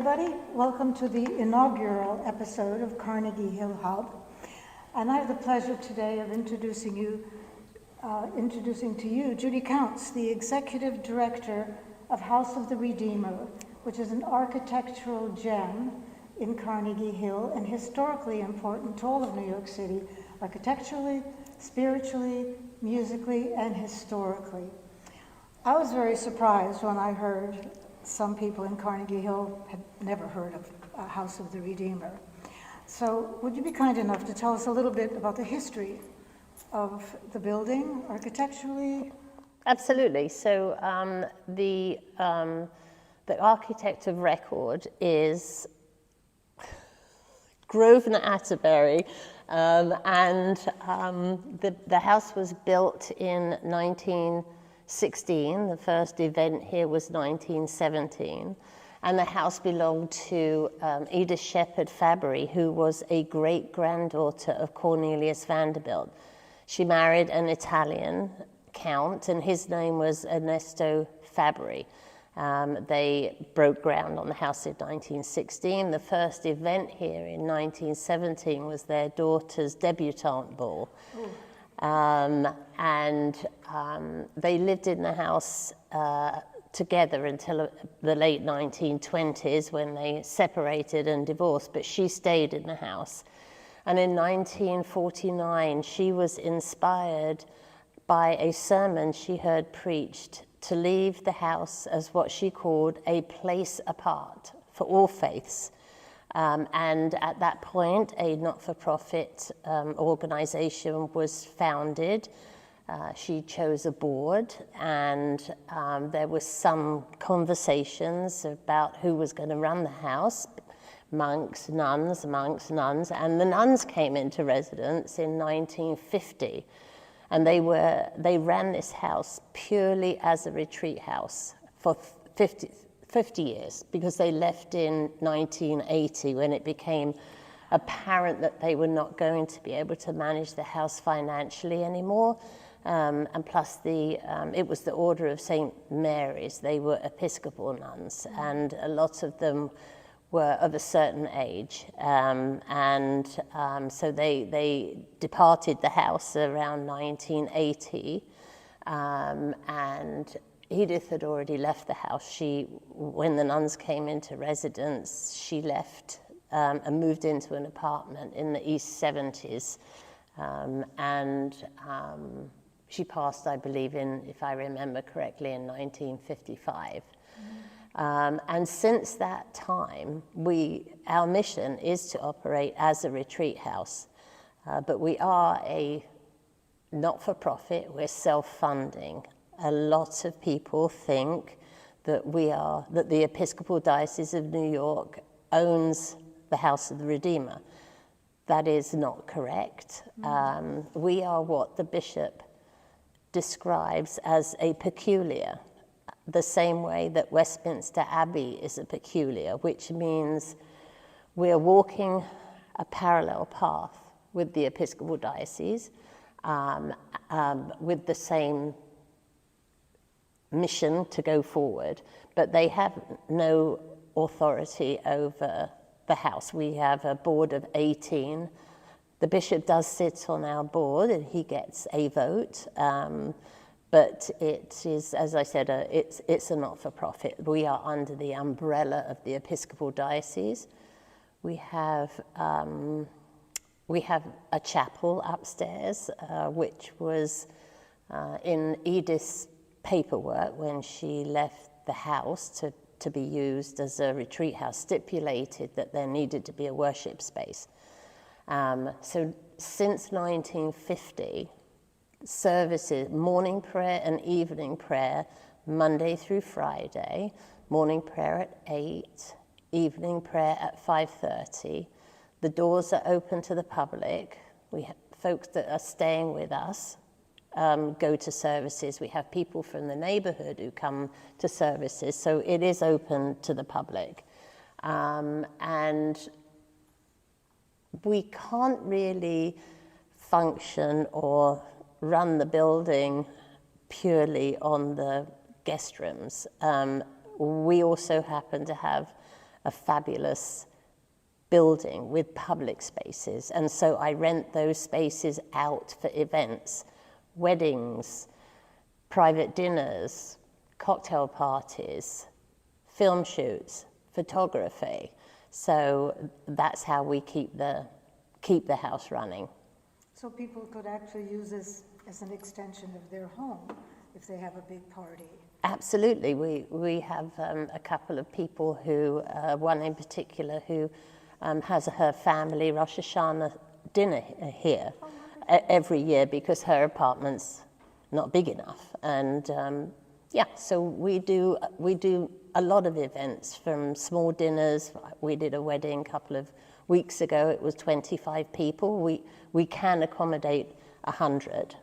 everybody. Welcome to the inaugural episode of Carnegie Hill Hub. And I have the pleasure today of introducing to you Judi Counts, the Executive Director of House of the Redeemer, which is an architectural gem in Carnegie Hill and historically important to all of New York City, architecturally, spiritually, musically, and historically. I was very surprised when I heard some people in Carnegie Hill had never heard of House of the Redeemer. So would you be kind enough to tell us a little bit about the history of the building architecturally? Absolutely. So the architect of record is Grosvenor Atterbury, and the house was built in 1916. The first event here was 1917, and the house belonged to Edith Shepherd Fabry, who was a great-granddaughter of Cornelius Vanderbilt. She married an Italian count, and his name was Ernesto Fabry. They broke ground on the house in 1916. The first event here in 1917 was their daughter's debutante ball. They lived in the house together until the late 1920s when they separated and divorced, but she stayed in the house. And in 1949, she was inspired by a sermon she heard preached to leave the house as what she called a place apart for all faiths. And at that point, a not-for-profit organization was founded. She chose a board, and there was some conversations about who was going to run the house. Monks, nuns, and the nuns came into residence in 1950. And they ran this house purely as a retreat house for 50 years, because they left in 1980 when it became apparent that they were not going to be able to manage the house financially anymore. And plus it was the Order of St. Mary's. They were Episcopal nuns, and a lot of them were of a certain age. So they departed the house around 1980, and Edith had already left the house. When the nuns came into residence, she left and moved into an apartment in the East 70s. She passed, I believe, if I remember correctly, in 1955. And since that time, our mission is to operate as a retreat house, but we are a not-for-profit. We're self-funding. A lot of people think that the Episcopal Diocese of New York owns the House of the Redeemer. That is not correct. We are what the bishop describes as a peculiar, the same way that Westminster Abbey is a peculiar, which means we're walking a parallel path with the Episcopal Diocese, with the same mission to go forward, but they have no authority over the house. We have a board of 18. The bishop does sit on our board, and he gets a vote. But it is, as I said, it's a not-for-profit. We are under the umbrella of the Episcopal Diocese. We have a chapel upstairs, which was in Edith's paperwork when she left the house to be used as a retreat house, stipulated that there needed to be a worship space. So since 1950, services, morning prayer and evening prayer, Monday through Friday, morning prayer at 8, evening prayer at 5:30. The doors are open to the public. We have folks that are staying with us go to services. We have people from the neighborhood who come to services, so it is open to the public. And we can't really function or run the building purely on the guest rooms. We also happen to have a fabulous building with public spaces. And so I rent those spaces out for events, weddings, private dinners, cocktail parties, film shoots, photography. So that's how we keep the house running. So people could actually use this as an extension of their home if they have a big party. Absolutely. We have a couple of people who, one in particular who has her family Rosh Hashanah dinner here every year because her apartment's not big enough. And so we do a lot of events, from small dinners. We did a wedding a couple of weeks ago. It was 25 people. We can accommodate 100.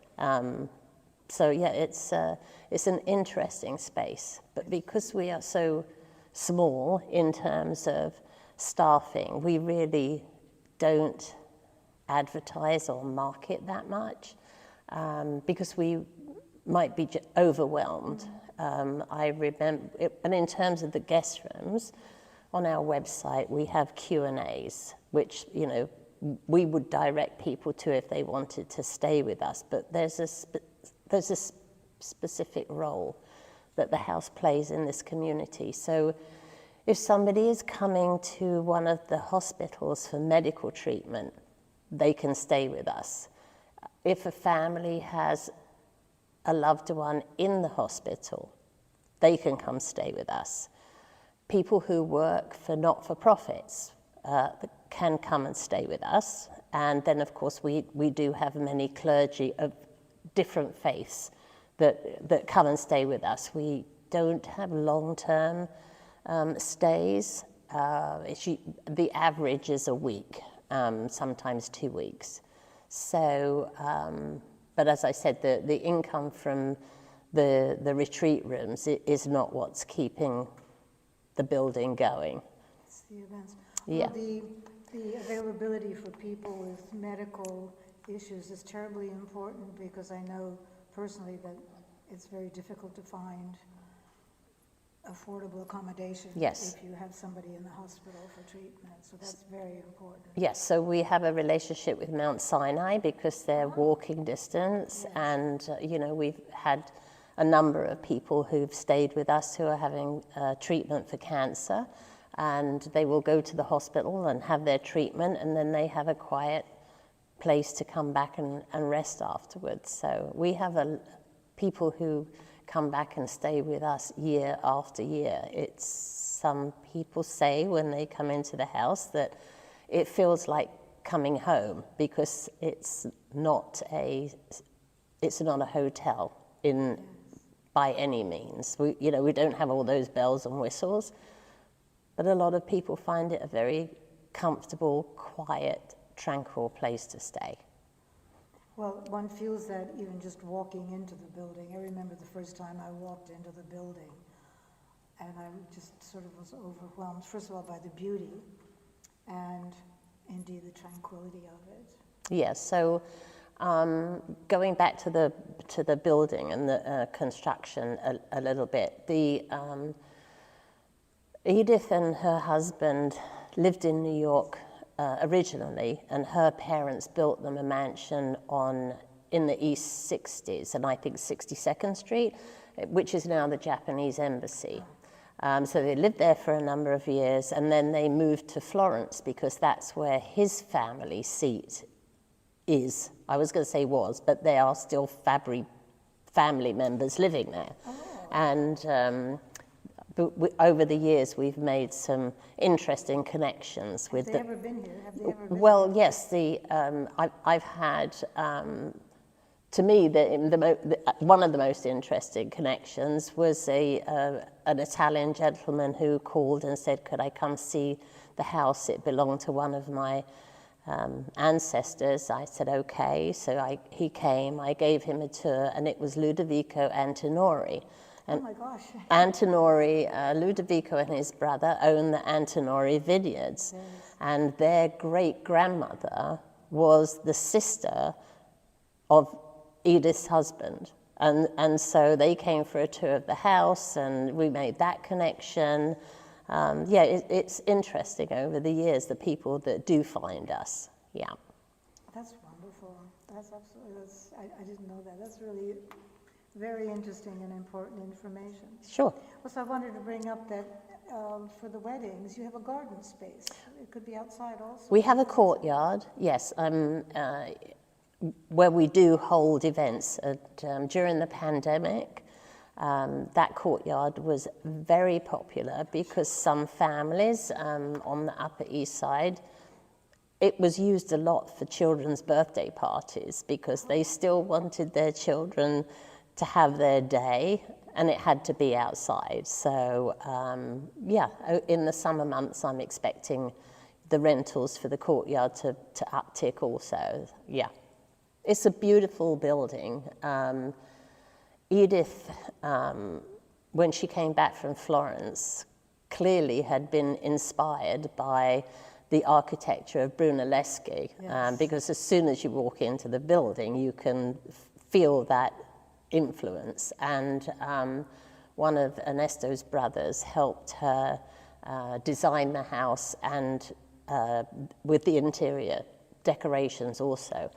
So yeah, it's an interesting space. But because we are so small in terms of staffing, we really don't advertise or market that much because we might be overwhelmed. I remember, and in terms of the guest rooms, on our website we have Q&As, which we would direct people to if they wanted to stay with us. But there's a specific role that the house plays in this community. So if somebody is coming to one of the hospitals for medical treatment, they can stay with us. If a family has a loved one in the hospital, they can come stay with us. People who work for not-for-profits can come and stay with us. And then, of course, we do have many clergy of different faiths that come and stay with us. We don't have long-term stays. The average is a week, sometimes 2 weeks. So, but as I said, the income from the retreat rooms is not what's keeping the building going. It's the events. Yeah. Well, the availability for people with medical issues is terribly important, because I know personally that it's very difficult to find affordable accommodation. Yes. If you have somebody in the hospital for treatment, so that's very important. Yes, so we have a relationship with Mount Sinai because they're walking distance. Yes. And we've had a number of people who've stayed with us who are having treatment for cancer, and they will go to the hospital and have their treatment, and then they have a quiet place to come back and rest afterwards. So we have people who come back and stay with us year after year. Some people say when they come into the house that it feels like coming home, because it's not a hotel by any means. We don't have all those bells and whistles, but a lot of people find it a very comfortable, quiet, tranquil place to stay. Well, one feels that even just walking into the building. I remember the first time I walked into the building, and I just sort of was overwhelmed, first of all, by the beauty, and indeed the tranquility of it. Yes, so going back to the building and the construction a little bit, Edith and her husband lived in New York originally, and her parents built them a mansion in the East 60s, and I think 62nd Street, which is now the Japanese embassy. So they lived there for a number of years, and then they moved to Florence because that's where his family seat is. I was going to say was, but they are still family members living there. Oh. And over the years, we've made some interesting connections with. Have they ever been here? Have they ever been Well, here? yes. I've had. To me, one of the most interesting connections was an Italian gentleman who called and said, "Could I come see the house? It belonged to one of my ancestors." I said, "Okay." So he came. I gave him a tour, and it was Ludovico Antinori. And oh my gosh. Ludovico and his brother own the Antinori vineyards. Yes. And their great-grandmother was the sister of Edith's husband. And so they came for a tour of the house, and we made that connection. yeah, it's interesting over the years, the people that do find us. Yeah. That's wonderful. That's absolutely, I didn't know that. That's really very interesting and important information. Sure. Also, I wanted to bring up that for the weddings, you have a garden space. It could be outside also. We have a courtyard, yes, where we do hold events. During the pandemic, that courtyard was very popular because some families on the Upper East Side, it was used a lot for children's birthday parties because they still wanted their children to have their day, and it had to be outside. So yeah, in the summer months, I'm expecting the rentals for the courtyard to uptick also. Yeah, it's a beautiful building. Edith, when she came back from Florence, clearly had been inspired by the architecture of Brunelleschi, Yes. because as soon as you walk into the building, you can feel that influence. And one of Ernesto's brothers helped her design the house and with the interior decorations also.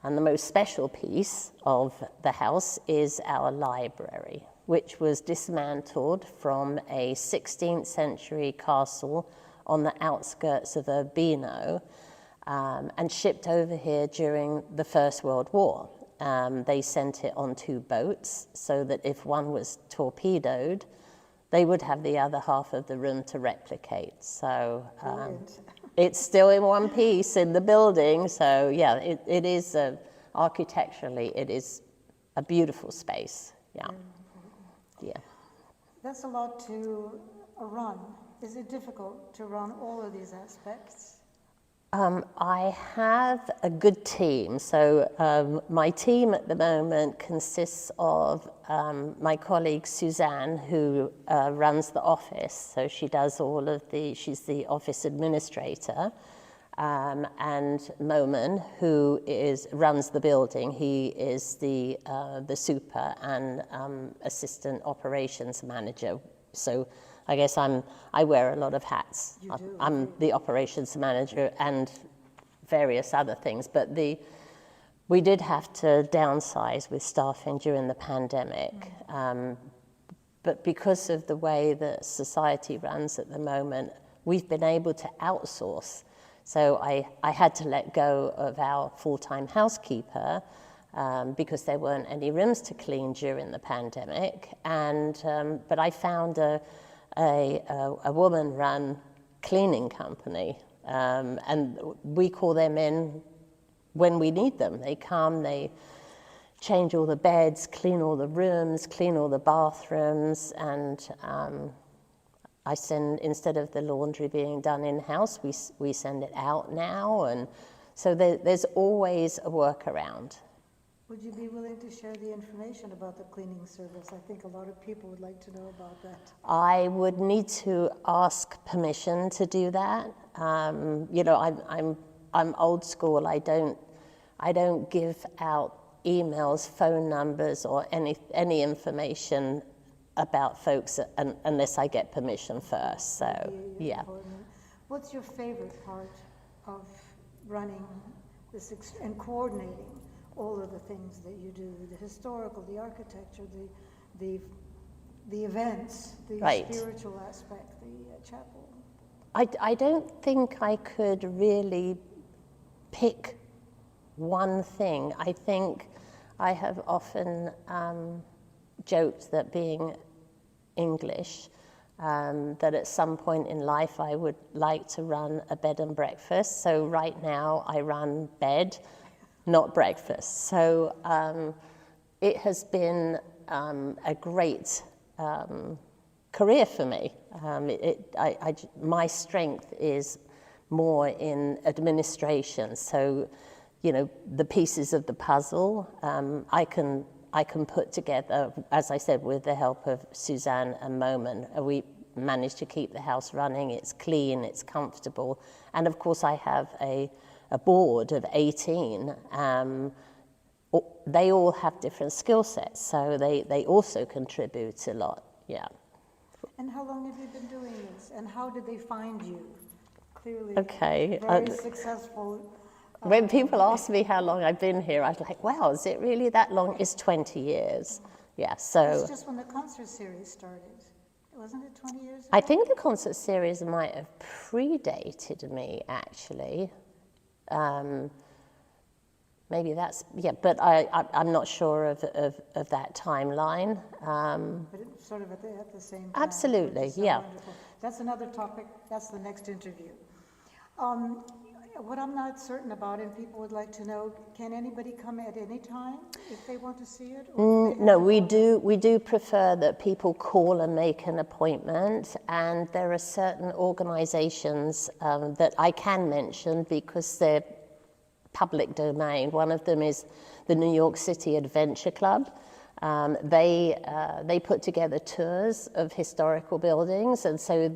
And the most special piece of the house is our library, which was dismantled from a 16th century castle on the outskirts of Urbino and shipped over here during the First World War. They sent it on 2 boats so that if one was torpedoed, they would have the other half of the room to replicate. So it's still in one piece in the building. So yeah, it is, architecturally, it is a beautiful space. Yeah. Yeah. That's a lot to run. Is it difficult to run all of these aspects? I have a good team. So my team at the moment consists of my colleague Suzanne, who runs the office. So she does she's the office administrator. And Moman, who runs the building, he is the super and assistant operations manager. So I guess I wear a lot of hats. I'm the operations manager and various other things, but we did have to downsize with staffing during the pandemic. But because of the way that society runs at the moment, we've been able to outsource. So I had to let go of our full-time housekeeper because there weren't any rooms to clean during the pandemic. And but I found a woman-run cleaning company, and we call them in when we need them. They come, they change all the beds, clean all the rooms, clean all the bathrooms, and I send, instead of the laundry being done in-house, we send it out now, and so there's always a workaround. Would you be willing to share the information about the cleaning service? I think a lot of people would like to know about that. I would need to ask permission to do that. You know, I'm old school. I don't give out emails, phone numbers, or any information about folks unless I get permission first. So yeah. What's your favorite part of running this and coordinating all of the things that you do, the historical, the architecture, the events, the Right. spiritual aspect, the chapel? I don't think I could really pick one thing. I think I have often joked that being English, that at some point in life I would like to run a bed and breakfast. So right now I run bed, not breakfast. So it has been a great career for me. My strength is more in administration. So, you know, the pieces of the puzzle, I can put together, as I said, with the help of Suzanne and Moman. We managed to keep the house running. It's clean, it's comfortable. And of course I have a board of 18. They all have different skill sets, so they also contribute a lot, yeah. And how long have you been doing this? And how did they find you? Clearly, Okay. very successful. When people ask me how long I've been here, I'm like, wow, is it really that long? It's 20 years. Yeah, so That's just when the concert series started. Wasn't it 20 years ago? I think the concert series might have predated me, actually. Maybe that's, yeah, but I'm not sure of that timeline. But it's sort of at the same time. Absolutely, which is so yeah. wonderful. That's another topic. That's the next interview. What I'm not certain about, and people would like to know, can anybody come at any time if they want to see it? Or do they No, have to we do prefer that people call and make an appointment, and there are certain organizations that I can mention because they're public domain. One of them is the New York City Adventure Club. They put together tours of historical buildings, and so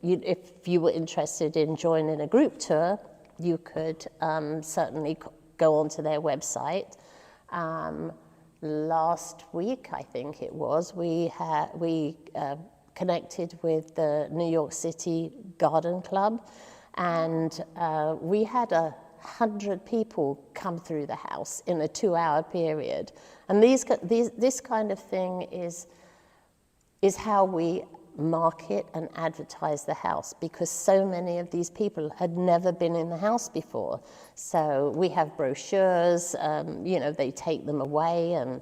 if you were interested in joining a group tour, you could certainly go onto their website. Last week, I think it was, we connected with the New York City Garden Club, and we had 100 people come through the house in a 2-hour period. And this kind of thing is how we market and advertise the house, because so many of these people had never been in the house before. So we have brochures, they take them away, and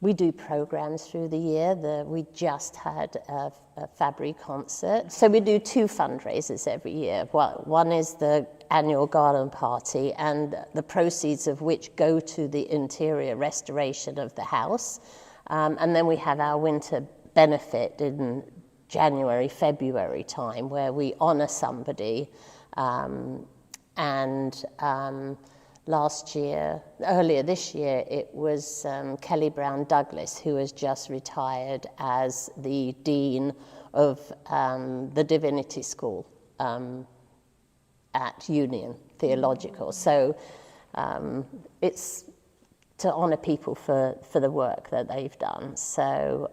we do programs through the year. We just had a Fabry concert. So we do 2 fundraisers every year. One is the annual garden party, and the proceeds of which go to the interior restoration of the house. And then we have our winter benefit in January, February time, where we honor somebody. Earlier this year, it was Kelly Brown Douglas, who has just retired as the Dean of the Divinity School at Union Theological. So it's to honor people for the work that they've done. So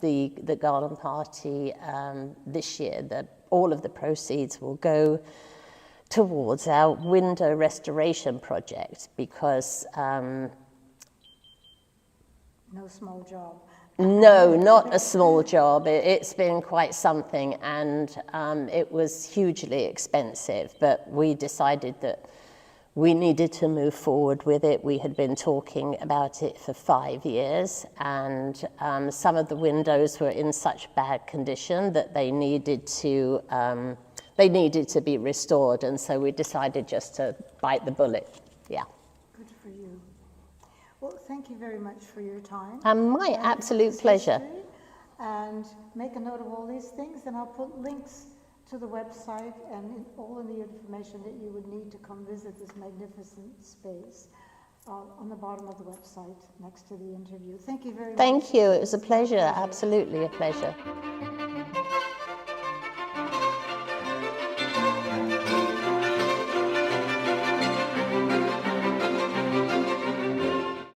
the garden party this year, all of the proceeds will go towards our window restoration project, because no small job. No, not a small job. It's been quite something, and it was hugely expensive, but we decided that we needed to move forward with it. We had been talking about it for 5 years, and some of the windows were in such bad condition that they needed to be restored, and so we decided just to bite the bullet. Yeah. Good for you. Well, thank you very much for your time. My absolute pleasure. And make a note of all these things, and I'll put links to the website and all of the information that you would need to come visit this magnificent space on the bottom of the website next to the interview. Thank you very much. Thank you. It was a pleasure. Absolutely a pleasure.